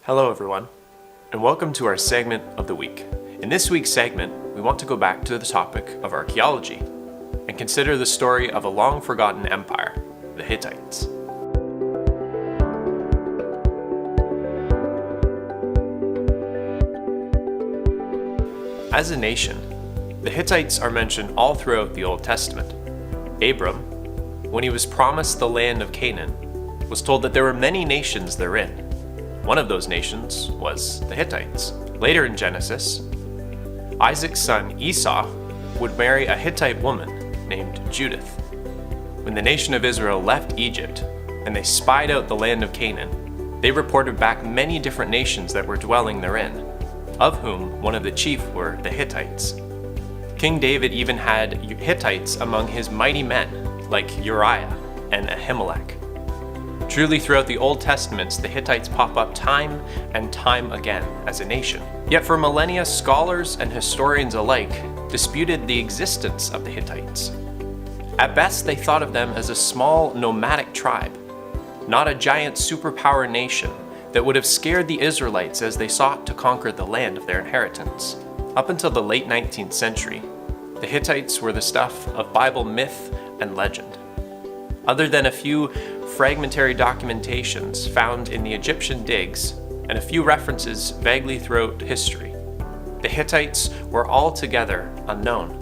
Hello everyone, and welcome to our segment of the week. In this week's segment, we want to go back to the topic of archaeology and consider the story of a long-forgotten empire, the Hittites. As a nation, the Hittites are mentioned all throughout the Old Testament. Abram, when he was promised the land of Canaan, was told that there were many nations therein. One of those nations was the Hittites. Later in Genesis, Isaac's son Esau would marry a Hittite woman named Judith. When the nation of Israel left Egypt and they spied out the land of Canaan, they reported back many different nations that were dwelling therein, of whom one of the chief were the Hittites. King David even had Hittites among his mighty men, like Uriah and Ahimelech. Truly, throughout the Old Testaments, the Hittites pop up time and time again as a nation. Yet for millennia, scholars and historians alike disputed the existence of the Hittites. At best, they thought of them as a small nomadic tribe, not a giant superpower nation that would have scared the Israelites as they sought to conquer the land of their inheritance. Up until the late 19th century, the Hittites were the stuff of Bible myth and legend. Other than a few fragmentary documentations found in the Egyptian digs and a few references vaguely throughout history, the Hittites were altogether unknown.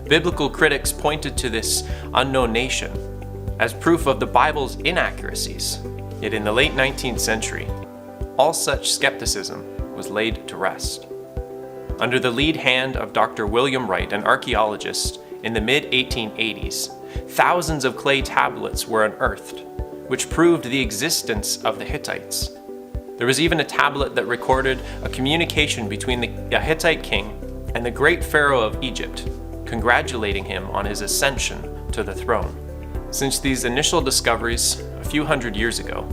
Biblical critics pointed to this unknown nation as proof of the Bible's inaccuracies. Yet in the late 19th century, all such skepticism was laid to rest. Under the lead hand of Dr. William Wright, an archaeologist, in the mid-1880s, thousands of clay tablets were unearthed, which proved the existence of the Hittites. There was even a tablet that recorded a communication between a Hittite king and the great pharaoh of Egypt, congratulating him on his ascension to the throne. Since these initial discoveries a few hundred years ago,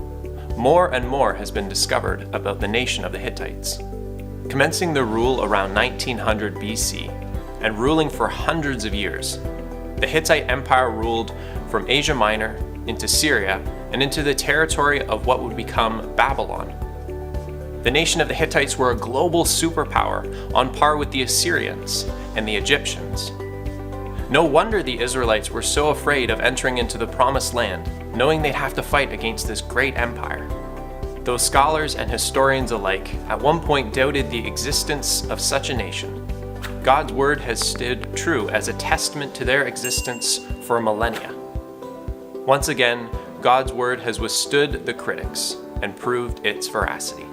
more and more has been discovered about the nation of the Hittites. Commencing their rule around 1900 BC and ruling for hundreds of years, the Hittite Empire ruled from Asia Minor into Syria and into the territory of what would become Babylon. The nation of the Hittites were a global superpower on par with the Assyrians and the Egyptians. No wonder the Israelites were so afraid of entering into the Promised Land, knowing they'd have to fight against this great empire. Though scholars and historians alike at one point doubted the existence of such a nation, God's word has stood true as a testament to their existence for millennia. Once again, God's word has withstood the critics and proved its veracity.